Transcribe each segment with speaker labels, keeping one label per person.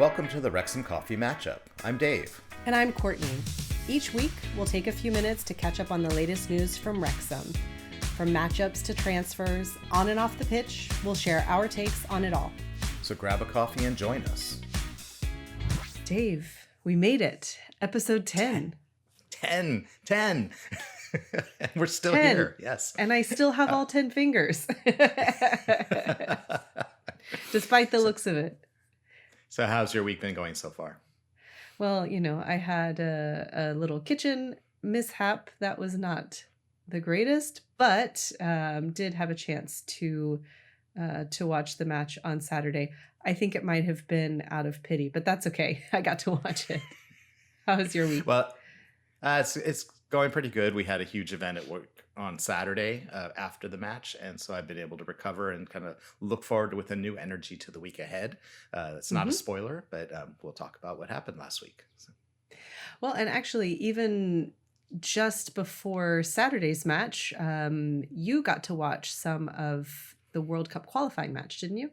Speaker 1: Welcome to the Wrexham Coffee Matchup. I'm Dave.
Speaker 2: And I'm Courtney. Each week, we'll take a few minutes to catch up on the latest news from Wrexham. From matchups to transfers, on and off the pitch, we'll share our takes on it all.
Speaker 1: So grab a coffee and join us.
Speaker 2: Dave, we made it. Episode 10.
Speaker 1: 10. And we're still
Speaker 2: 10.
Speaker 1: here. Yes.
Speaker 2: And I still have all 10 fingers. Despite the looks of it.
Speaker 1: So how's your week been going so far?
Speaker 2: Well, I had a little kitchen mishap that was not the greatest, but did have a chance to watch the match on Saturday. I think it might have been out of pity, but that's okay. I got to watch it. How was your week?
Speaker 1: Well, it's going pretty good. We had a huge event at work on Saturday after the match, and so I've been able to recover and kind of look forward with a new energy to the week ahead. It's not a spoiler, but we'll talk about what happened last week. So.
Speaker 2: Well, and actually, even just before Saturday's match, you got to watch some of the World Cup qualifying match, didn't you?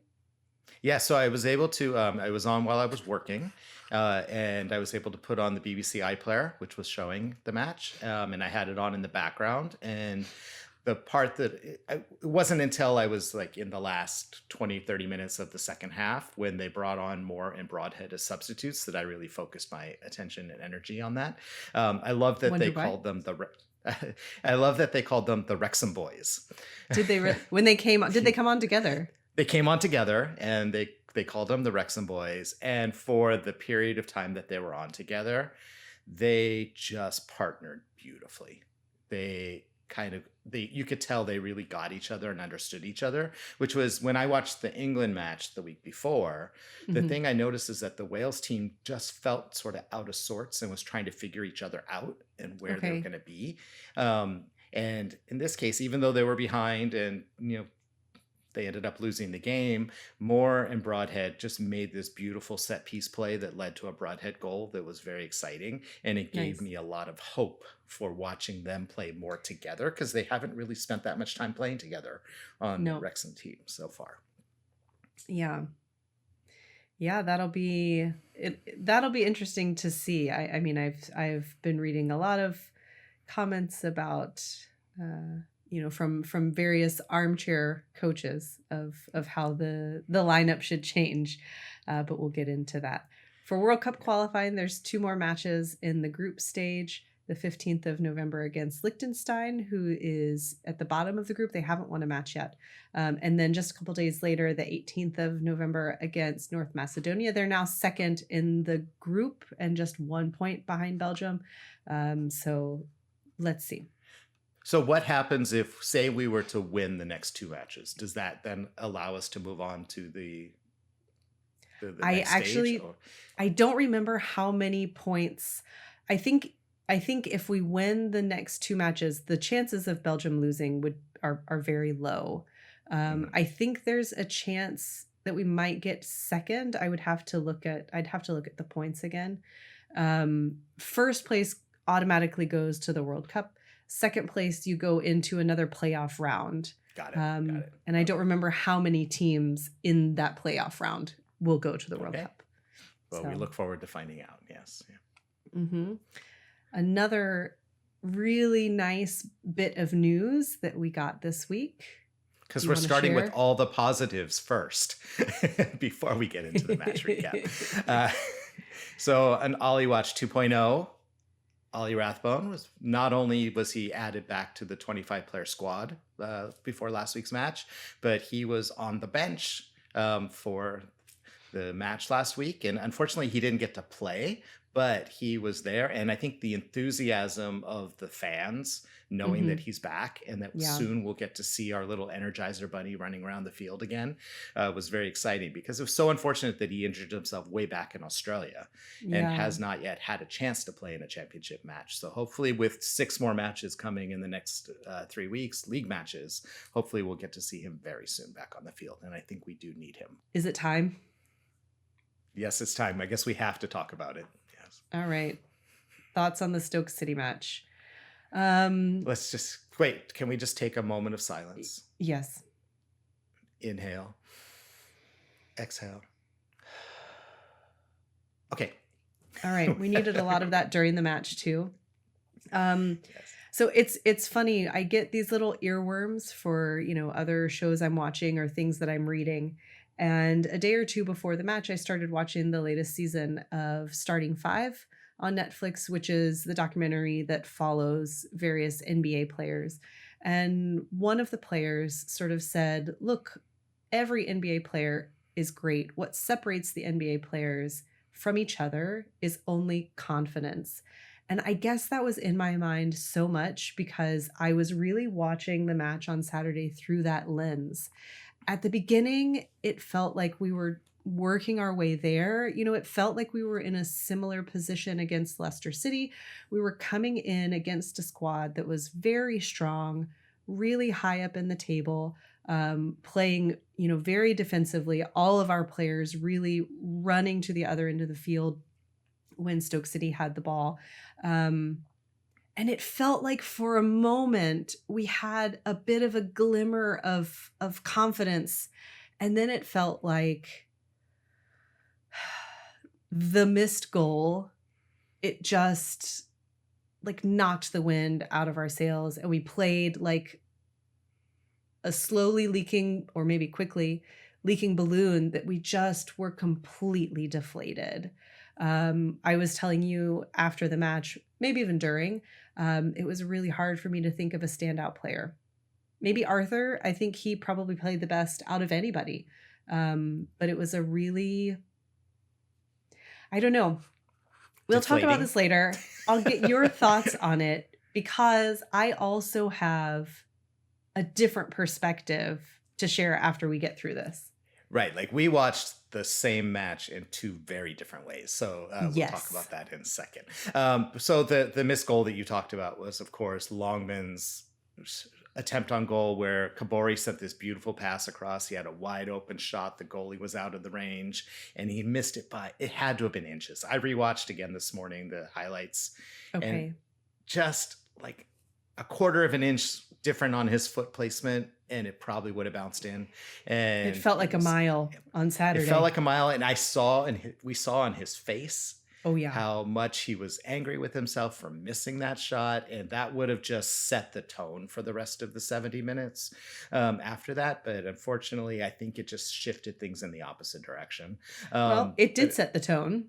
Speaker 1: Yeah, so I was able to, I was on while I was working, and I was able to put on the BBC iPlayer, which was showing the match, and I had it on in the background. And the part that, it wasn't until I was like in the last 20, 30 minutes of the second half when they brought on Moore and Broadhead as substitutes that I really focused my attention and energy on that. I love that they called them I love that they called them the Wrexham Boys.
Speaker 2: Did they, when they came on, did they come on together?
Speaker 1: They came on together and they called them the Wrexham Boys. And for the period of time that they were on together, they just partnered beautifully. You could tell they really got each other and understood each other, which was when I watched the England match the week before. The thing I noticed is that the Wales team just felt sort of out of sorts and was trying to figure each other out and where they were going to be. And in this case, even though they were behind and, they ended up losing the game, Moore and Broadhead just made this beautiful set piece play that led to a Broadhead goal that was very exciting. And it gave me a lot of hope for watching them play more together because they haven't really spent that much time playing together on the Wrexham team so far.
Speaker 2: Yeah. Yeah, that'll be interesting to see. I mean, I've been reading a lot of comments about from various armchair coaches of how the lineup should change. But we'll get into that. For World Cup qualifying, there's 2 more matches in the group stage. The 15th of November against Liechtenstein, who is at the bottom of the group. They haven't won a match yet. And then just a couple days later, the 18th of November against North Macedonia. They're now second in the group and just 1 point behind Belgium. So let's see.
Speaker 1: So what happens if, say, we were to win the next 2 matches? Does that then allow us to move on to the next stage?
Speaker 2: I don't remember how many points. I think if we win the next 2 matches, the chances of Belgium losing are very low. I think there's a chance that we might get second. I'd have to look at the points again. First place automatically goes to the World Cup. Second place, you go into another playoff round.
Speaker 1: Got it.
Speaker 2: And I don't remember how many teams in that playoff round will go to the World Cup.
Speaker 1: Well, we look forward to finding out. Yes. Yeah.
Speaker 2: Mm-hmm. Another really nice bit of news that we got this week.
Speaker 1: Because we're starting with all the positives first before we get into the match recap. So an Ollie Watch 2.0. Ollie Rathbone was he added back to the 25-player squad before last week's match, but he was on the bench for the match last week, and unfortunately he didn't get to play, but he was there. And I think the enthusiasm of the fans knowing that he's back and that soon we'll get to see our little Energizer bunny running around the field again was very exciting, because it was so unfortunate that he injured himself way back in Australia and has not yet had a chance to play in a championship match. So hopefully with 6 more matches coming in the next 3 weeks, league matches, hopefully we'll get to see him very soon back on the field. And I think we do need him.
Speaker 2: Is it time?
Speaker 1: Yes, it's time. I guess we have to talk about it. Yes.
Speaker 2: All right. Thoughts on the Stoke City match?
Speaker 1: Let's just wait. Can we just take a moment of silence?
Speaker 2: Yes.
Speaker 1: Inhale. Exhale. Okay.
Speaker 2: All right. We needed a lot of that during the match too.
Speaker 1: Yes.
Speaker 2: So it's funny. I get these little earworms for, other shows I'm watching or things that I'm reading. And a day or two before the match, I started watching the latest season of Starting Five on Netflix, which is the documentary that follows various NBA players. And one of the players sort of said, look, every NBA player is great. What separates the NBA players from each other is only confidence. And I guess that was in my mind so much because I was really watching the match on Saturday through that lens. At the beginning, it felt like we were working our way there. It felt like we were in a similar position against Leicester City. We were coming in against a squad that was very strong, really high up in the table, playing, very defensively. All of our players really running to the other end of the field when Stoke City had the ball. And it felt like for a moment we had a bit of a glimmer of confidence. And then it felt like the missed goal, it just like knocked the wind out of our sails. And we played like a slowly leaking, or maybe quickly leaking balloon that we just were completely deflated. I was telling you after the match, maybe even during, it was really hard for me to think of a standout player. Maybe Arthur. I think he probably played the best out of anybody. But it was a really, I don't know. We'll talk about this later. I'll get your thoughts on it because I also have a different perspective to share after we get through this.
Speaker 1: Right. Like we watched the same match in two very different ways. So we'll talk about that in a second. So the missed goal that you talked about was, of course, Longman's attempt on goal where Kabori sent this beautiful pass across. He had a wide open shot. The goalie was out of the range and he missed it by, it had to have been inches. I rewatched again this morning, the highlights.
Speaker 2: Okay.
Speaker 1: And just like a quarter of an inch different on his foot placement, and it probably would have bounced in. And
Speaker 2: it felt like a mile on Saturday.
Speaker 1: It felt like a mile, and we saw on his face
Speaker 2: how
Speaker 1: much he was angry with himself for missing that shot, and that would have just set the tone for the rest of the 70 minutes after that. But unfortunately, I think it just shifted things in the opposite direction.
Speaker 2: Well, it did set the tone.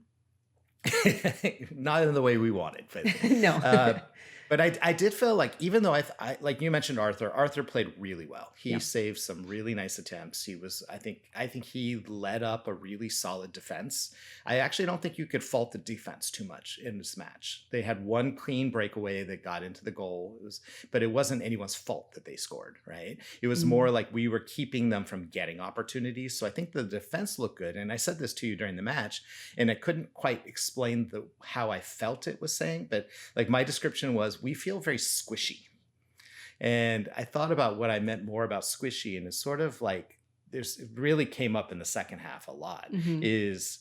Speaker 1: Not in the way we wanted, but
Speaker 2: no.
Speaker 1: But I did feel like, even though I like you mentioned Arthur played really well. He saved some really nice attempts. He was, I think he led up a really solid defense. I actually don't think you could fault the defense too much in this match. They had one clean breakaway that got into the goal. But it wasn't anyone's fault that they scored, right? It was more like we were keeping them from getting opportunities. So I think the defense looked good. And I said this to you during the match, and I couldn't quite explain how I felt it was saying, but like my description was, we feel very squishy. And I thought about what I meant more about squishy, and it's sort of like it really came up in the second half a lot, is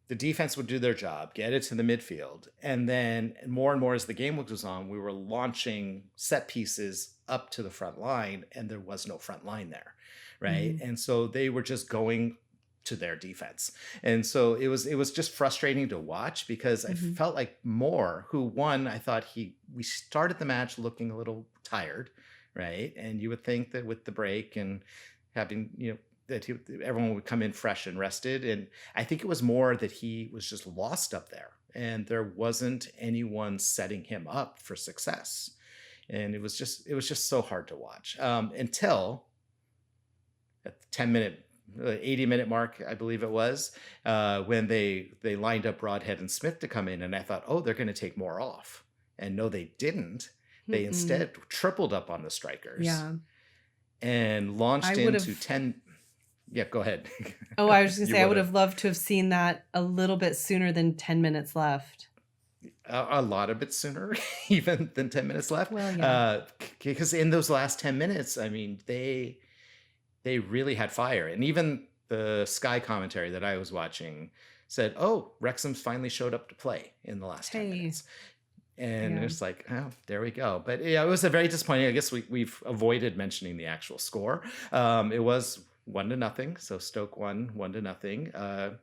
Speaker 1: the defense would do their job, get it to the midfield, and then more and more as the game goes on, we were launching set pieces up to the front line, and there was no front line there, right? And so they were just going to their defense. And so it was just frustrating to watch because I felt like Moore, who won, I thought we started the match looking a little tired, right? And you would think that with the break and having, that everyone would come in fresh and rested. And I think it was more that he was just lost up there and there wasn't anyone setting him up for success. And it was just so hard to watch until at the 80-minute mark, I believe it was, when they lined up Broadhead and Smith to come in, and I thought, oh, they're going to take more off. And no, they didn't. They instead tripled up on the strikers. And launched into 10. Yeah, go ahead.
Speaker 2: Oh, I was just going to say, I would have loved to have seen that a little bit sooner than 10 minutes left.
Speaker 1: A lot of it sooner, even than 10 minutes left.
Speaker 2: Well,
Speaker 1: because in those last 10 minutes, I mean, they really had fire. And even the Sky commentary that I was watching said, oh, Wrexham's finally showed up to play in the last 10 minutes. And it's like, oh, there we go. But yeah, it was a very disappointing. I guess we've avoided mentioning the actual score. It was 1-0. So Stoke won 1-0.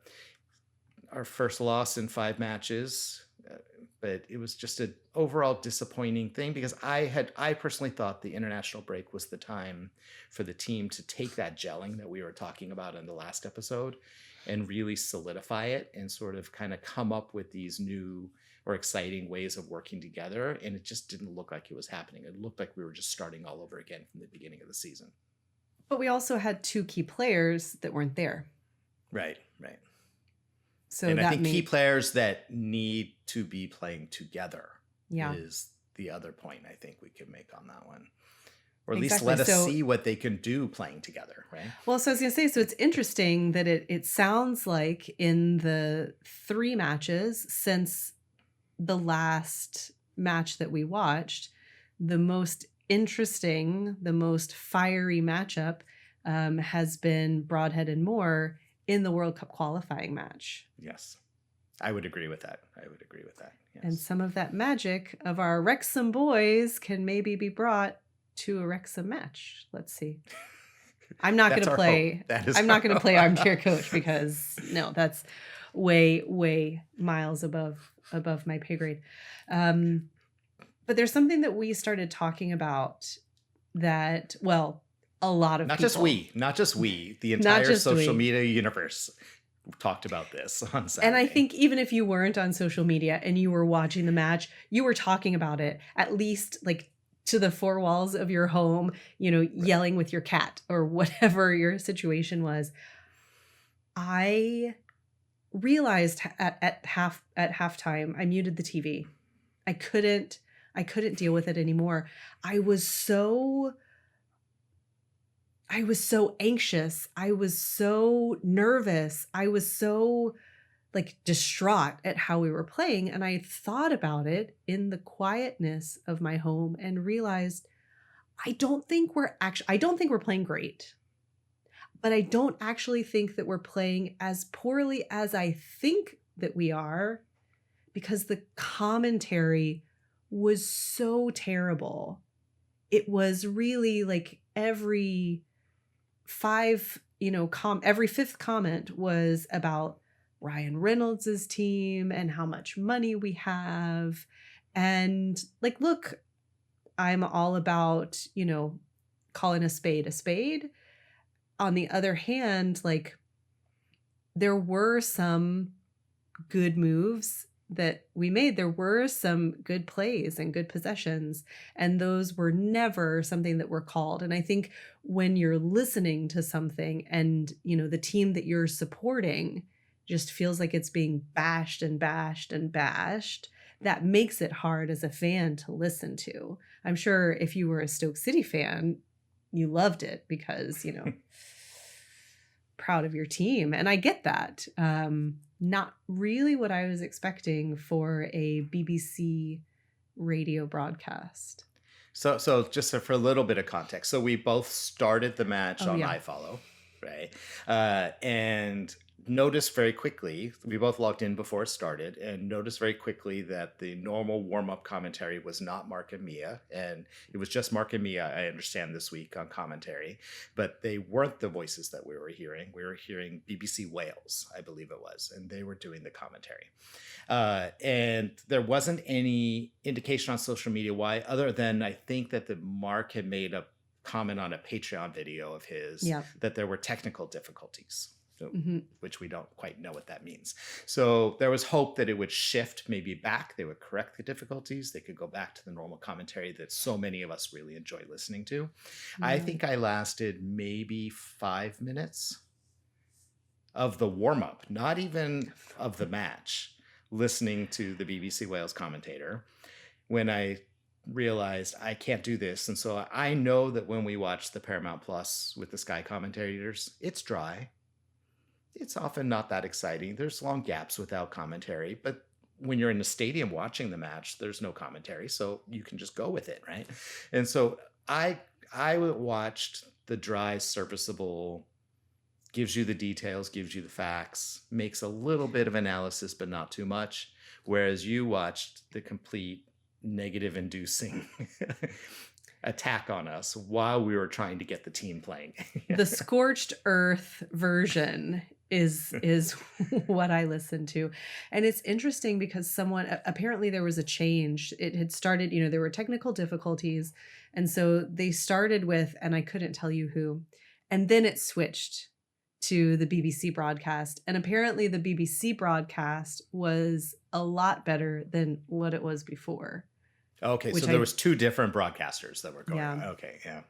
Speaker 1: our first loss in 5 matches. But it was just an overall disappointing thing because I personally thought the international break was the time for the team to take that gelling that we were talking about in the last episode and really solidify it and sort of kind of come up with these new or exciting ways of working together. And it just didn't look like it was happening. It looked like we were just starting all over again from the beginning of the season.
Speaker 2: But we also had 2 key players that weren't there.
Speaker 1: Right.
Speaker 2: So
Speaker 1: and
Speaker 2: that
Speaker 1: I think key players that need to be playing together is the other point I think we could make on that one. Or at least let us see what they can do playing together, right?
Speaker 2: Well, so I was going to say, so it's interesting that it sounds like in the 3 matches since the last match that we watched, the most interesting, the most fiery matchup has been Broadhead and Moore in the World Cup qualifying match.
Speaker 1: Yes, I would agree with that. Yes.
Speaker 2: And some of that magic of our Wrexham boys can maybe be brought to a Wrexham match. Let's see. I'm not going to play. I'm not going to play armchair coach because no, that's way miles above my pay grade. But there's something that we started talking about that, well, a lot of
Speaker 1: not
Speaker 2: people,
Speaker 1: just we, the entire social media universe talked about this on Saturday.
Speaker 2: And I think even if you weren't on social media and you were watching the match, you were talking about it at least like to the 4 walls of your home, yelling with your cat or whatever your situation was. I realized at halftime, I muted the TV. I couldn't deal with it anymore. I was so anxious. I was so nervous. I was so distraught at how we were playing. And I thought about it in the quietness of my home and realized I don't think we're playing great, but I don't actually think that we're playing as poorly as I think that we are, because the commentary was so terrible. It was really every 5th comment was about Ryan Reynolds' team and how much money we have. And look, I'm all about, calling a spade a spade. On the other hand, there were some good moves that we made. There were some good plays and good possessions, and those were never something that were called. And I think when you're listening to something and, the team that you're supporting just feels like it's being bashed and bashed and bashed, that makes it hard as a fan to listen to. I'm sure if you were a Stoke City fan, you loved it because, proud of your team. And I get that. Not really what I was expecting for a BBC radio broadcast.
Speaker 1: So just for a little bit of context. So we both started the match on iFollow, right? And noticed very quickly, we both logged in before it started, and noticed very quickly that the normal warm-up commentary was not Mark and Mia, and it was just Mark and Mia, I understand, this week on commentary, but they weren't the voices that we were hearing. We were hearing BBC Wales, I believe it was, and they were doing the commentary. And there wasn't any indication on social media why, other than I think that the Mark had made a comment on a Patreon video of his that there were technical difficulties. So, which we don't quite know what that means. So there was hope that it would shift maybe back. They would correct the difficulties. They could go back to the normal commentary that so many of us really enjoy listening to. I think I lasted maybe 5 minutes of the warm-up, not even of the match, listening to the BBC Wales commentator when I realized I can't do this. And so I know that when we watch the Paramount Plus with the Sky commentators, it's dry. It's often not that exciting. There's long gaps without commentary, but when you're in the stadium watching the match, there's no commentary, so you can just go with it, right? And so I watched the dry, serviceable, gives you the details, gives you the facts, makes a little bit of analysis, but not too much, whereas you watched the complete negative-inducing attack on us while we were trying to get the team playing.
Speaker 2: The scorched earth version is what I listen to. And it's interesting because apparently there was a change. It had started, there were technical difficulties. And so they started with, and I couldn't tell you who, and then it switched to the BBC broadcast. And apparently the BBC broadcast was a lot better than what it was before.
Speaker 1: Okay, so there was two different broadcasters that were going on. Okay, yeah.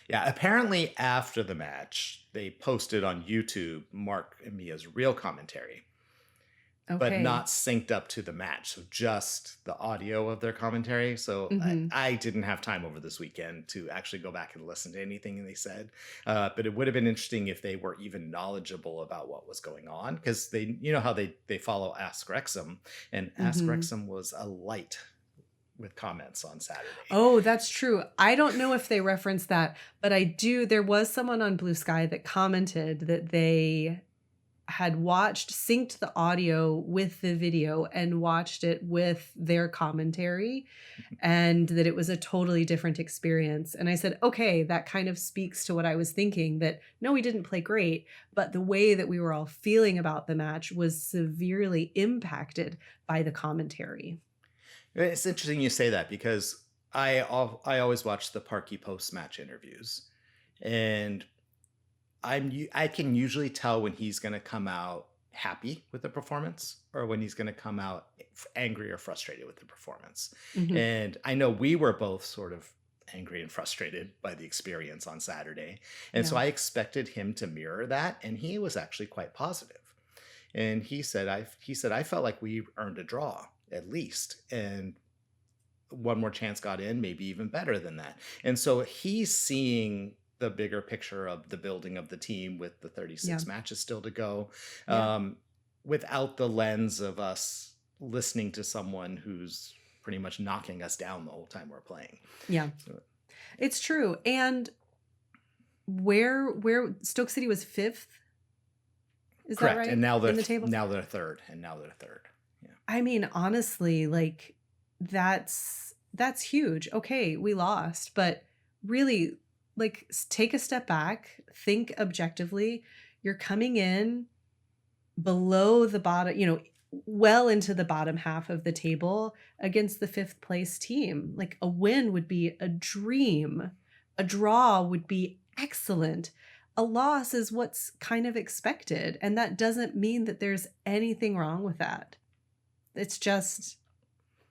Speaker 1: Yeah, apparently after the match, they posted on YouTube Mark and Mia's real commentary, but not synced up to the match. So just the audio of their commentary. So I didn't have time over this weekend to actually go back and listen to anything they said. But it would have been interesting if they were even knowledgeable about what was going on, because they, how they follow Ask Wrexham, and Ask Wrexham was a light with comments on Saturday.
Speaker 2: Oh, that's true. I don't know if they referenced that, but there was someone on Blue Sky that commented that they had synced the audio with the video and watched it with their commentary, and that it was a totally different experience. And I said, okay, that kind of speaks to what I was thinking, that no, we didn't play great, but the way that we were all feeling about the match was severely impacted by the commentary.
Speaker 1: It's interesting you say that, because I always watch the Parky post-match interviews, and I can usually tell when he's going to come out happy with the performance or when he's going to come out angry or frustrated with the performance. And I know we were both sort of angry and frustrated by the experience on Saturday, and so I expected him to mirror that, and he was actually quite positive. And he said I felt like we earned a draw, at least, and one more chance got in, maybe even better than that. And so he's seeing the bigger picture of the building of the team with the 36 matches still to go, without the lens of us listening to someone who's pretty much knocking us down the whole time we're playing.
Speaker 2: Yeah, it's true. And where Stoke City was 5th, is
Speaker 1: correct,
Speaker 2: that right?
Speaker 1: And now they're
Speaker 2: in the table?
Speaker 1: now they're third. Yeah.
Speaker 2: I mean, honestly, like that's huge. Okay, we lost, but really, like, take a step back, think objectively. You're coming in below the bottom, well into the bottom half of the table against the 5th place team. Like, a win would be a dream. A draw would be excellent. A loss is what's kind of expected. And that doesn't mean that there's anything wrong with that. It's just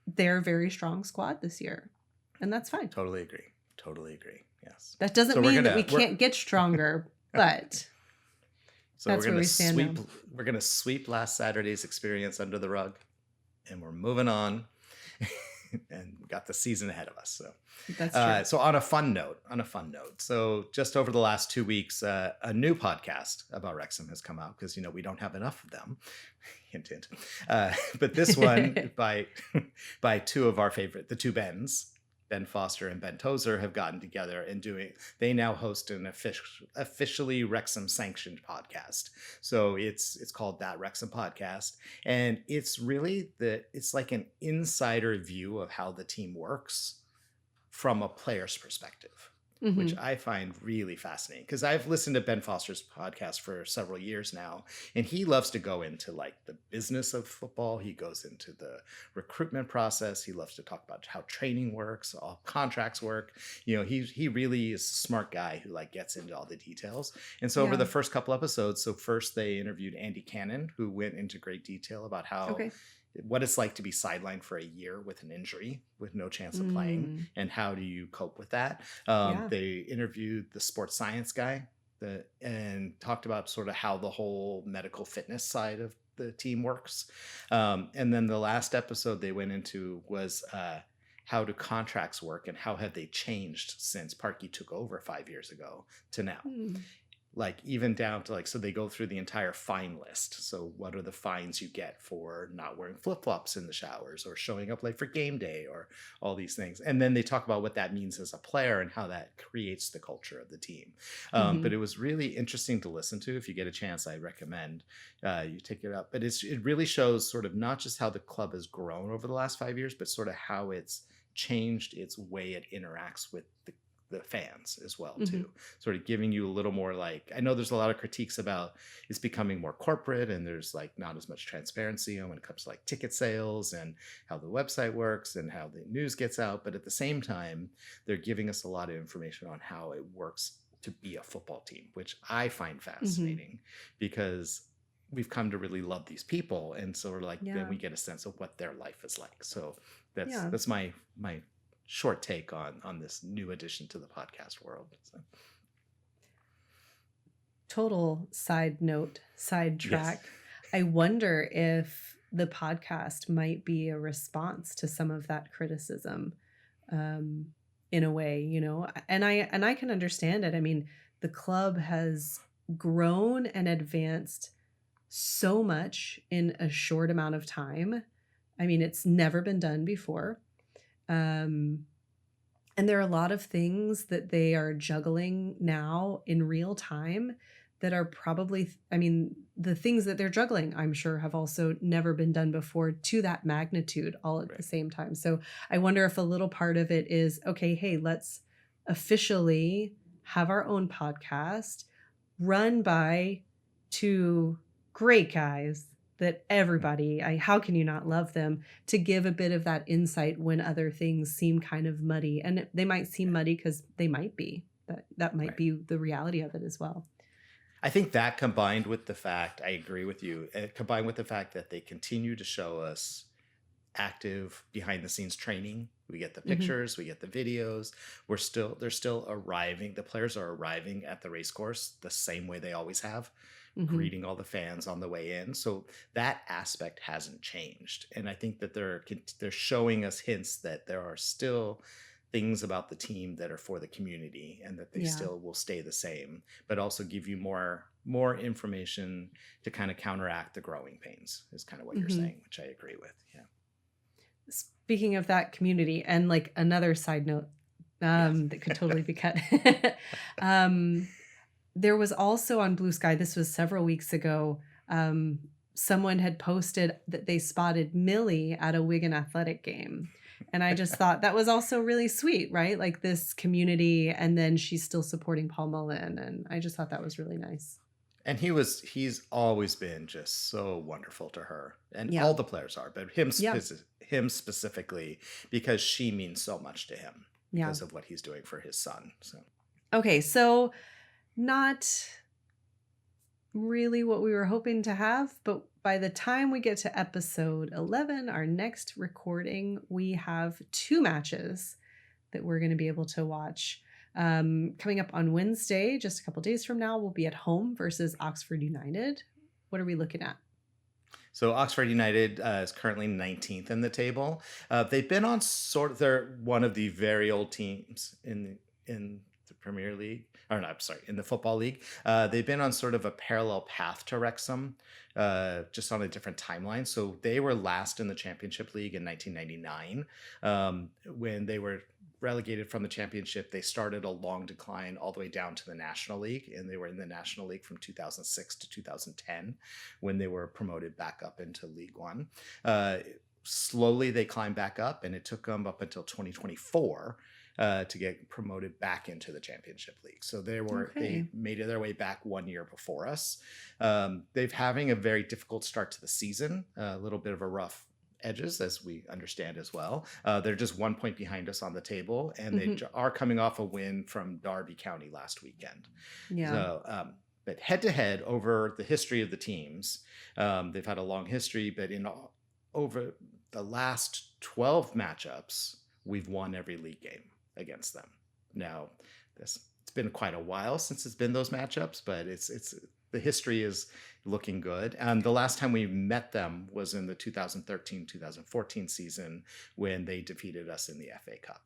Speaker 2: they're a very strong squad this year. And that's fine.
Speaker 1: Totally agree. Yes.
Speaker 2: That doesn't mean that we can't get stronger, but
Speaker 1: so that's where we stand now. We're going to sweep last Saturday's experience under the rug, and we're moving on. And we got the season ahead of us. So
Speaker 2: that's true.
Speaker 1: So on a fun note, so just over the last 2 weeks, a new podcast about Wrexham has come out, because we don't have enough of them. Hint, hint. But this one by two of our favorite, the two Bens, Ben Foster and Ben Tozer, have gotten together and they now host an officially Wrexham sanctioned podcast. So it's called That Wrexham Podcast. And it's really it's like an insider view of how the team works from a player's perspective, which I find really fascinating, because I've listened to Ben Foster's podcast for several years now, and he loves to go into like the business of football. He goes into the recruitment process. He loves to talk about how training works, all contracts work. He really is a smart guy who like gets into all the details. And so over the first couple episodes, first they interviewed Andy Cannon, who went into great detail about what it's like to be sidelined for a year with an injury, with no chance of playing, and how do you cope with that. They interviewed the sports science guy and talked about sort of how the whole medical fitness side of the team works. And then the last episode they went into was how do contracts work, and how have they changed since Parky took over 5 years ago to now. Like, even down to like, so they go through the entire fine list. So what are the fines you get for not wearing flip-flops in the showers, or showing up late for game day, or all these things. And then they talk about what that means as a player and how that creates the culture of the team. But it was really interesting to listen to. If you get a chance, I recommend you take it up. But it really shows sort of not just how the club has grown over the last 5 years, but sort of how it's changed its way it interacts with the the fans as well too, sort of giving you a little more, like, I know there's a lot of critiques about it's becoming more corporate and there's like not as much transparency when it comes to like ticket sales and how the website works and how the news gets out, but at the same time they're giving us a lot of information on how it works to be a football team, which I find fascinating because we've come to really love these people, and so we're like, then we get a sense of what their life is like. So that's my short take on this new addition to the podcast world. So.
Speaker 2: Total sidetrack. Yes. I wonder if the podcast might be a response to some of that criticism, in a way, you know, and I can understand it. I mean, the club has grown and advanced so much in a short amount of time. I mean, it's never been done before. And there are a lot of things that they are juggling now in real time that are probably, I mean, the things that they're juggling, I'm sure, have also never been done before to that magnitude all at the same time. So I wonder if a little part of it is, okay, hey, let's officially have our own podcast run by two great guys that everybody, how can you not love them, to give a bit of that insight when other things seem kind of muddy. And they might seem muddy because they might be. That might be the reality of it as well.
Speaker 1: I think that combined with the fact, I agree with you, combined with the fact that they continue to show us active behind the scenes training. We get the pictures, we get the videos. They're still arriving. The players are arriving at the race course the same way they always have. Greeting all the fans on the way in. So that aspect hasn't changed. And I think that they're showing us hints that there are still things about the team that are for the community and that they still will stay the same, but also give you more information to kind of counteract the growing pains is kind of what you're saying, which I agree with. Yeah.
Speaker 2: Speaking of that community, and like another side note that could totally be cut. There was also on Blue Sky, this was several weeks ago, someone had posted that they spotted Millie at a Wigan Athletic game. And I just thought that was also really sweet, right? Like this community, and then she's still supporting Paul Mullen. And I just thought that was really nice.
Speaker 1: And he's always been just so wonderful to her, and all the players are, but him specifically, because she means so much to him because of what he's doing for his son. So.
Speaker 2: Okay. So not really what we were hoping to have, but by the time we get to episode 11, our next recording, we have 2 matches that we're going to be able to watch. Coming up on Wednesday, just a couple days from now, we'll be at home versus Oxford United. What are we looking at?
Speaker 1: So Oxford United is currently 19th in the table. They've been on they're one of the very old teams in the Premier League, or no, I'm sorry, in the Football League. They've been on sort of a parallel path to Wrexham, just on a different timeline. So they were last in the Championship League in 1999. When they were relegated from the Championship, they started a long decline all the way down to the National League, and they were in the National League from 2006 to 2010 when they were promoted back up into League One. Slowly they climbed back up, and it took them up until 2024 to get promoted back into the Championship League. So they made their way back 1 year before us. They're having a very difficult start to the season, a little bit of a rough edges, as we understand as well. They're just 1 point behind us on the table, and they are coming off a win from Derby County last weekend. Yeah. So, but head to head over the history of the teams, they've had a long history, but over the last 12 matchups, we've won every league game against them. Now, it's been quite a while since it's been those matchups, but it's the history is looking good. And the last time we met them was in the 2013-2014 season when they defeated us in the FA Cup.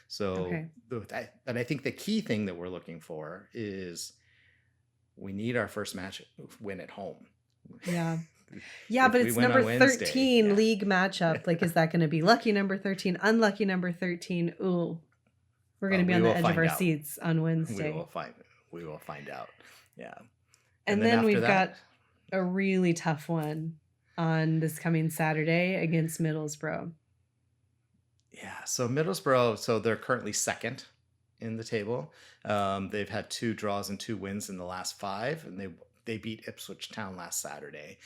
Speaker 1: So, but I think the key thing that we're looking for is we need our first match win at home.
Speaker 2: Yeah. Yeah, but it's number 13 league matchup. Like, is that going to be lucky number 13, unlucky number 13? Ooh, we're going to be on the edge of our seats on Wednesday.
Speaker 1: We will find out. Yeah.
Speaker 2: And then we've got a really tough one on this coming Saturday against Middlesbrough.
Speaker 1: Yeah. So Middlesbrough, they're currently second in the table. They've had 2 draws and 2 wins in the last 5, and they beat Ipswich Town last Saturday.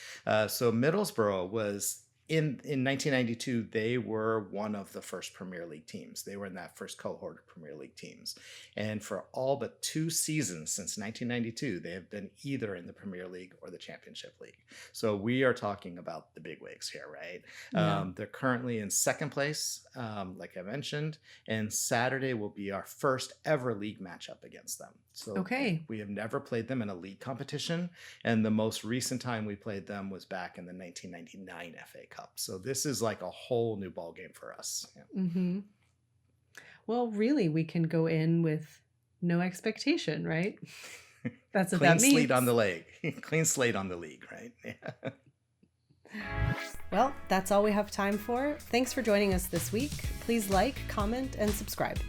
Speaker 1: So Middlesbrough was in 1992. They were one of the first Premier League teams. They were in that first cohort of Premier League teams. And for all but 2 seasons since 1992, they have been either in the Premier League or the Championship League. So we are talking about the bigwigs here, right?
Speaker 2: Yeah.
Speaker 1: They're currently in 2nd place, like I mentioned, and Saturday will be our first ever league matchup against them. So
Speaker 2: Okay.
Speaker 1: we have never played them in a league competition, and the most recent time we played them was back in the 1999 FA Cup. So this is like a whole new ball game for us. Yeah.
Speaker 2: Mm-hmm. Well, really, we can go in with no expectation, right? That's what that means.
Speaker 1: Clean slate on the league. Clean slate on the league, right? Yeah.
Speaker 2: Well, that's all we have time for. Thanks for joining us this week. Please like, comment, and subscribe.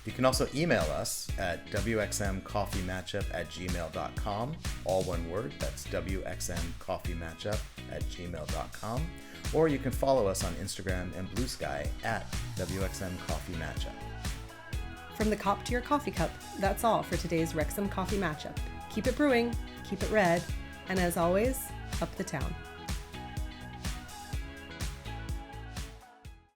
Speaker 1: You can also email us at wxmcoffeematchup@gmail.com. All one word, that's wxmcoffeematchup@gmail.com. Or you can follow us on Instagram and Blue Sky at wxmcoffeematchup.
Speaker 2: From the cop to your coffee cup, that's all for today's Wrexham Coffee Matchup. Keep it brewing, keep it red, and as always, up the town.